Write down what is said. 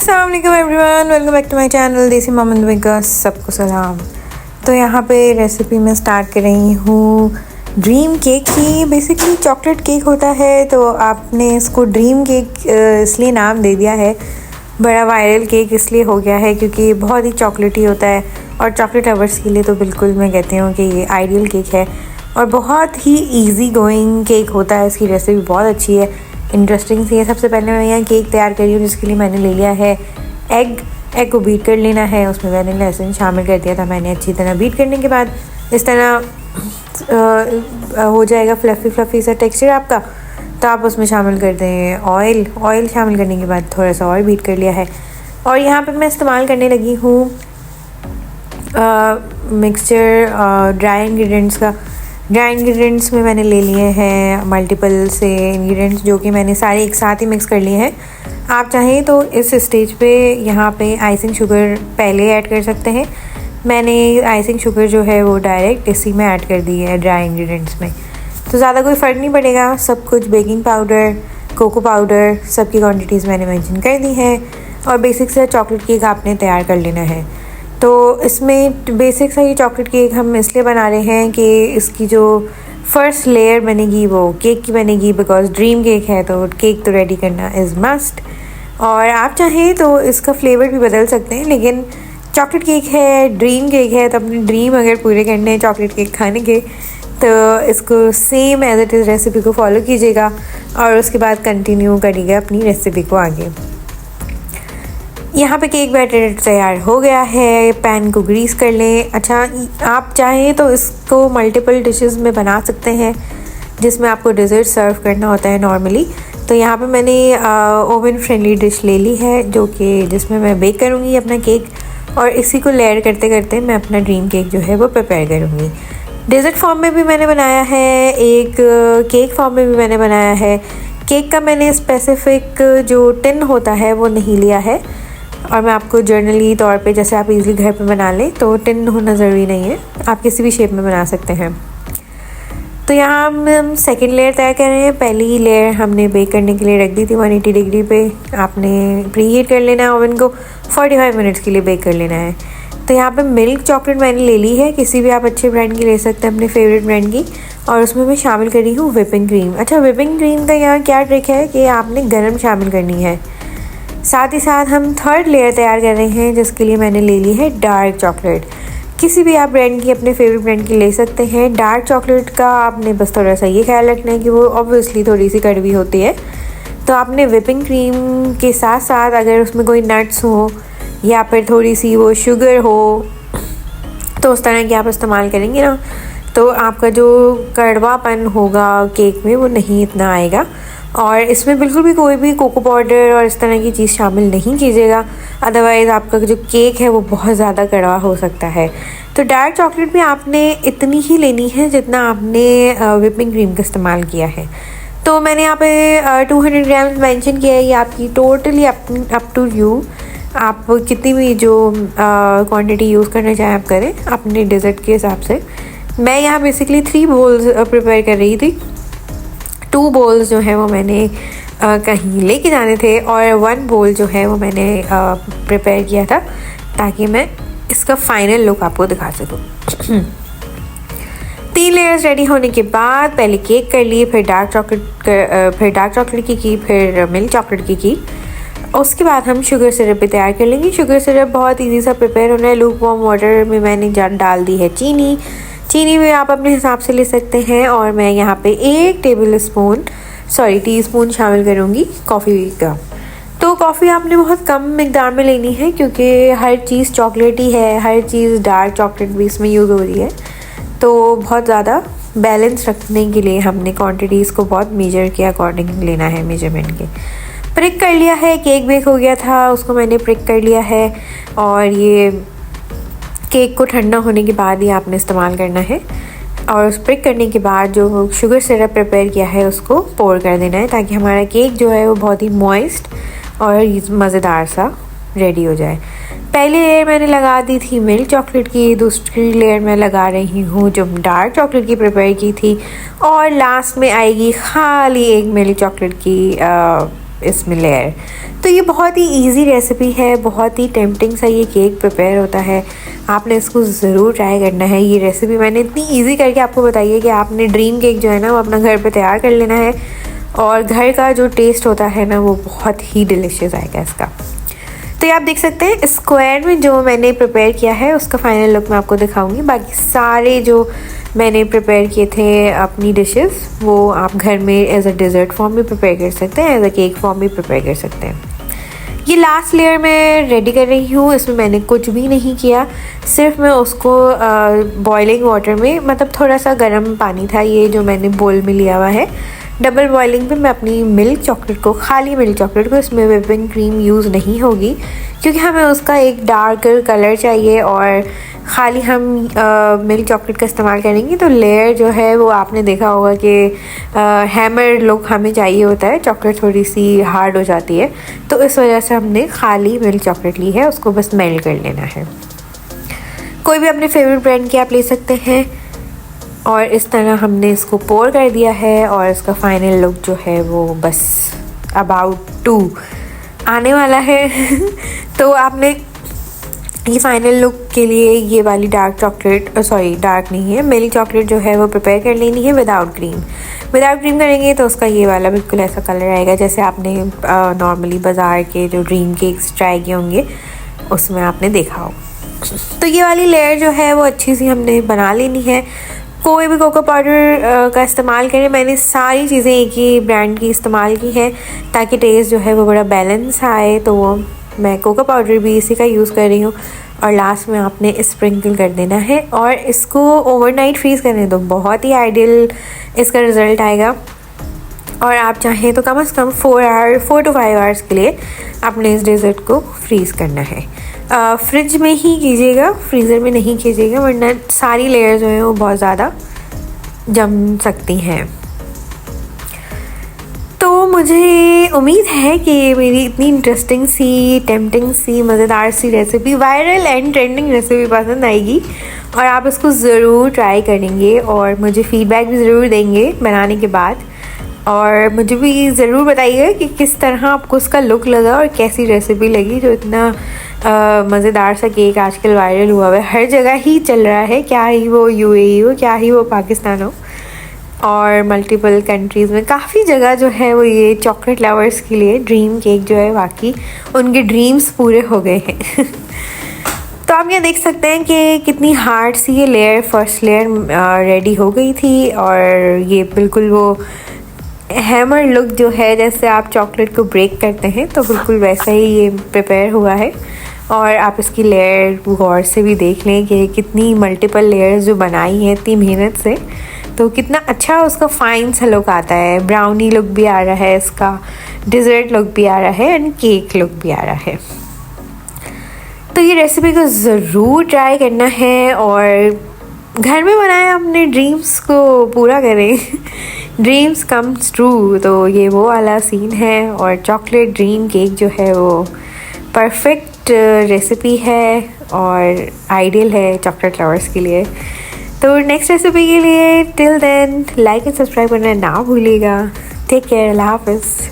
अस्सलाम वालेकुम everyone, welcome back to my channel Desi Momin bakers. सबको सलाम। तो यहाँ पे रेसिपी मैं स्टार्ट कर रही हूँ ड्रीम केक की। बेसिकली चॉकलेट केक होता है तो आपने इसको ड्रीम केक इसलिए नाम दे दिया है। बड़ा वायरल केक इसलिए हो गया है क्योंकि बहुत ही चॉकलेटी होता है और चॉकलेट लवर्स के लिए तो बिल्कुल मैं कहती हूँ कि ये आइडियल केक है और बहुत ही ईजी गोइंग केक होता है। इसकी रेसिपी बहुत अच्छी है, इंटरेस्टिंग सी है। सबसे पहले मैं यहाँ केक तैयार कर रही हूँ जिसके लिए मैंने ले लिया है एग को बीट कर लेना है। उसमें मैंने लहसुन शामिल कर दिया था मैंने। अच्छी तरह बीट करने के बाद इस तरह हो जाएगा फ्लफ़ी सा टेक्सचर आपका। तो आप उसमें शामिल कर दें ऑयल शामिल करने के बाद थोड़ा सा और बीट कर लिया है। और यहाँ पे मैं इस्तेमाल करने लगी हूँ मिक्सचर ड्राई इंग्रेडिएंट्स में मैंने ले लिए हैं मल्टीपल से इंग्रेडिएंट्स जो कि मैंने सारे एक साथ ही मिक्स कर लिए हैं। आप चाहें तो इस स्टेज पे यहाँ पे आइसिंग शुगर पहले ऐड कर सकते हैं। मैंने आइसिंग शुगर जो है वो डायरेक्ट इसी में ऐड कर दी है ड्राई इंग्रेडिएंट्स में। तो ज़्यादा कोई फ़र्क नहीं पड़ेगा। सब कुछ बेकिंग पाउडर, कोको पाउडर, सबकी क्वान्टिटीज़ मैंने मेंशन कर दी है। और बेसिक सा चॉकलेट केक आपने तैयार कर लेना है। तो इसमें बेसिक सा ये चॉकलेट केक हम इसलिए बना रहे हैं कि इसकी जो फर्स्ट लेयर बनेगी वो केक की बनेगी, बिकॉज ड्रीम केक है तो केक तो रेडी करना इज़ मस्ट। और आप चाहें तो इसका फ्लेवर भी बदल सकते हैं, लेकिन चॉकलेट केक है, ड्रीम केक है, तो अपने ड्रीम अगर पूरे करने हैं चॉकलेट केक खाने के तो इसको same as it is recipe को फॉलो कीजिएगा और उसके बाद कंटिन्यू करिएगा अपनी रेसिपी को आगे। यहाँ पे केक बैटर तैयार हो गया है। पैन को ग्रीस कर लें। अच्छा, आप चाहें तो इसको मल्टीपल डिशेस में बना सकते हैं जिसमें आपको डेज़र्ट सर्व करना होता है नॉर्मली। तो यहाँ पे मैंने ओवन फ्रेंडली डिश ले ली है जो कि जिसमें मैं बेक करूँगी अपना केक और इसी को लेयर करते करते मैं अपना ड्रीम केक जो है वो प्रिपेयर करूँगी। डेज़र्ट फॉर्म में भी मैंने बनाया है, एक केक फॉर्म में भी मैंने बनाया है। केक का मैंने स्पेसिफ़िक जो टिन होता है वो नहीं लिया है और मैं आपको जर्नली तौर पे जैसे आप इजीली घर पे बना लें तो टिन होना ज़रूरी नहीं है, आप किसी भी शेप में बना सकते हैं। तो यहाँ हम सेकेंड लेयर तैयार कर रहे हैं। पहली लेयर हमने बेक करने के लिए रख दी थी 180 डिग्री पे। आपने प्री हीट कर लेना है ओवन को, 45 मिनट्स के लिए बेक कर लेना है। तो यहाँ पे मिल्क चॉकलेट मैंने ले ली है, किसी भी आप अच्छे ब्रांड की ले सकते हैं, अपने फेवरेट ब्रांड की। और उसमें मैं शामिल कर रही हूँ व्हिपिंग क्रीम। अच्छा, व्हिपिंग क्रीम का यहाँ क्या ट्रिक है कि आपने गर्म शामिल करनी है। साथ ही साथ हम थर्ड लेयर तैयार कर रहे हैं जिसके लिए मैंने ले ली है डार्क चॉकलेट। किसी भी आप ब्रांड की, अपने फेवरेट ब्रांड की ले सकते हैं। डार्क चॉकलेट का आपने बस थोड़ा सा ये ख्याल रखना है कि वो ऑब्वियसली थोड़ी सी कड़वी होती है। तो आपने व्हिपिंग क्रीम के साथ साथ अगर उसमें कोई नट्स हो या फिर थोड़ी सी वो शुगर हो तो उस तरह की आप इस्तेमाल करेंगे ना तो आपका जो कड़वापन होगा केक में वो नहीं इतना आएगा। और इसमें बिल्कुल भी कोई भी कोको पाउडर और इस तरह की चीज़ शामिल नहीं कीजिएगा, अदरवाइज़ आपका जो केक है वो बहुत ज़्यादा कड़वा हो सकता है। तो डार्क चॉकलेट भी आपने इतनी ही लेनी है जितना आपने व्हिपिंग क्रीम का इस्तेमाल किया है। तो मैंने यहाँ पे 200 ग्राम मेंशन किया है। ये आपकी टोटली अप टू यू, आप कितनी भी जो क्वांटिटी यूज़ करना चाहें आप करें अपने डेज़र्ट के हिसाब से। मैं यहाँ बेसिकली 3 बोल्स प्रिपेयर कर रही थी। 2 बोल्स जो है वो मैंने कहीं लेके जाने थे और 1 बोल जो है वो मैंने प्रिपेयर किया था ताकि मैं इसका फाइनल लुक आपको दिखा सकूँ। 3 लेयर्स रेडी होने के बाद पहले केक कर लिए, फिर डार्क चॉकलेट की, फिर मिल्क चॉकलेट की। उसके बाद हम शुगर सिरप भी तैयार कर लेंगे। शुगर सिरप बहुत ईजी सा प्रिपेयर होना है। लूक वार्म वाटर में मैंने डाल दी है चीनी भी आप अपने हिसाब से ले सकते हैं। और मैं यहाँ पे 1 टीस्पून शामिल करूँगी कॉफ़ी का। तो कॉफ़ी आपने बहुत कम मिकदार में लेनी है क्योंकि हर चीज़ चॉकलेटी है, हर चीज़ डार्क चॉकलेट भी इसमें यूज़ हो रही है। तो बहुत ज़्यादा बैलेंस रखने के लिए हमने क्वांटिटीज़ को बहुत मेजर के अकॉर्डिंग लेना है, मेजरमेंट के। प्रिक कर लिया है, केक बेक हो गया था, उसको मैंने प्रिक कर लिया है। और ये केक को ठंडा होने के बाद ही आपने इस्तेमाल करना है। और उस प्रिक करने के बाद जो शुगर सिरप प्रिपेयर किया है उसको पोर कर देना है ताकि हमारा केक जो है वो बहुत ही मॉइस्ट और मज़ेदार सा रेडी हो जाए। पहली लेयर मैंने लगा दी थी मिल्क चॉकलेट की, दूसरी लेयर मैं लगा रही हूँ जो डार्क चॉकलेट की प्रिपेयर की थी और लास्ट में आएगी खाली 1 मिल्क चॉकलेट की इसमें लेयर। तो ये बहुत ही इजी रेसिपी है, बहुत ही टेम्पटिंग सा ये केक प्रिपेयर होता है। आपने इसको ज़रूर ट्राई करना है। ये रेसिपी मैंने इतनी इजी करके आपको बताई है कि आपने ड्रीम केक जो है ना वो अपना घर पे तैयार कर लेना है, और घर का जो टेस्ट होता है ना वो बहुत ही डिलीशियस आएगा इसका। तो ये आप देख सकते हैं स्क्वायर में जो मैंने प्रिपेयर किया है उसका फाइनल लुक मैं आपको दिखाऊंगी। बाकी सारे जो मैंने प्रिपेयर किए थे अपनी डिशेस वो आप घर में एज अ डेजर्ट फॉर्म भी प्रिपेयर कर सकते हैं, एज अ केक फॉर्म भी प्रिपेयर कर सकते हैं। ये लास्ट लेयर मैं रेडी कर रही हूँ, इसमें मैंने कुछ भी नहीं किया, सिर्फ मैं उसको बॉइलिंग वाटर में, मतलब थोड़ा सा गर्म पानी था ये जो मैंने बोल में लिया हुआ है, डबल बॉइलिंग पे मैं अपनी मिल्क चॉकलेट को, खाली मिल्क चॉकलेट को, इसमें व्हिपिंग क्रीम यूज़ नहीं होगी क्योंकि हमें उसका एक डार्कर कलर चाहिए, और खाली हम मिल्क चॉकलेट का इस्तेमाल करेंगे तो लेयर जो है वो आपने देखा होगा कि हैमर लुक हमें चाहिए होता है, चॉकलेट थोड़ी सी हार्ड हो जाती है, तो इस वजह से हमने खाली मिल्क चॉकलेट ली है, उसको बस मेल्ट कर लेना है। कोई भी अपने फेवरेट ब्रांड की आप ले सकते हैं, और इस तरह हमने इसको पोर कर दिया है, और इसका फाइनल लुक जो है वो बस अबाउट टू आने वाला है। तो आपने ये फाइनल लुक के लिए ये वाली डार्क चॉकलेट, सॉरी डार्क नहीं है, मिल्क चॉकलेट जो है वो प्रिपेयर कर लेनी है विदाउट क्रीम। विदाउट क्रीम करेंगे तो उसका ये वाला बिल्कुल ऐसा कलर आएगा जैसे आपने नॉर्मली बाज़ार के जो ड्रीम केक्स ट्राई किए होंगे उसमें आपने देखा हो। तो ये वाली लेयर जो है वो अच्छी सी हमने बना लेनी है। कोई भी कोको पाउडर का इस्तेमाल करें, मैंने सारी चीज़ें एक ही ब्रांड की इस्तेमाल की है ताकि टेस्ट जो है वो बड़ा बैलेंस आए, तो वो मैं कोको पाउडर भी इसी का यूज़ कर रही हूँ। और लास्ट में आपने स्प्रिंकल कर देना है और इसको ओवरनाइट फ्रीज़ करने दो, बहुत ही आइडियल इसका रिज़ल्ट आएगा। और आप चाहें तो कम से कम 4 to 5 आवर्स के लिए आपने इस डेज़र्ट को फ्रीज़ करना है। फ्रिज में ही कीजिएगा, फ्रीज़र में नहीं कीजिएगा, वरना सारी लेयर जो हैं वो बहुत ज़्यादा जम सकती हैं। तो मुझे उम्मीद है कि मेरी इतनी इंटरेस्टिंग सी, टेम्पटिंग सी, मज़ेदार सी recipe, viral and trending recipe पसंद आएगी और आप इसको ज़रूर ट्राई करेंगे और मुझे फ़ीडबैक भी ज़रूर देंगे बनाने के बाद। और मुझे भी ज़रूर बताइएगा कि किस तरह आपको उसका लुक लगा और कैसी रेसिपी लगी, जो इतना मज़ेदार सा केक आजकल वायरल हुआ है, हर जगह ही चल रहा है, क्या ही वो UAE हो, क्या ही वो पाकिस्तान हो, और मल्टीपल कंट्रीज़ में काफ़ी जगह जो है वो ये चॉकलेट लवर्स के लिए ड्रीम केक जो है वाकई उनके ड्रीम्स पूरे हो गए हैं। तो आप ये देख सकते हैं कि कितनी हार्ड सी ये लेयर, फर्स्ट लेयर रेडी हो गई थी, और ये बिल्कुल वो हैमर लुक जो है जैसे आप चॉकलेट को ब्रेक करते हैं तो बिल्कुल वैसा ही ये प्रिपेयर हुआ है। और आप इसकी लेयर गौर से भी देख लें कि कितनी मल्टीपल लेयर्स जो बनाई हैं इतनी मेहनत से, तो कितना अच्छा उसका फाइन सा लुक आता है, ब्राउनी लुक भी आ रहा है इसका, डिज़र्ट लुक भी आ रहा है एंड केक लुक भी आ रहा है। तो ये रेसिपी को ज़रूर ट्राई करना है और घर में बनाएं, अपने ड्रीम्स को पूरा करें। ड्रीम्स कम्स ट्रू, तो ये वो वाला सीन है। और चॉकलेट ड्रीम केक जो है वो परफेक्ट रेसिपी है और आइडियल है चॉकलेट लवर्स के लिए। तो नेक्स्ट रेसिपी के लिए till then like and subscribe करना ना भूलिएगा। टेक केयर, अल्लाह हाफ़िज़।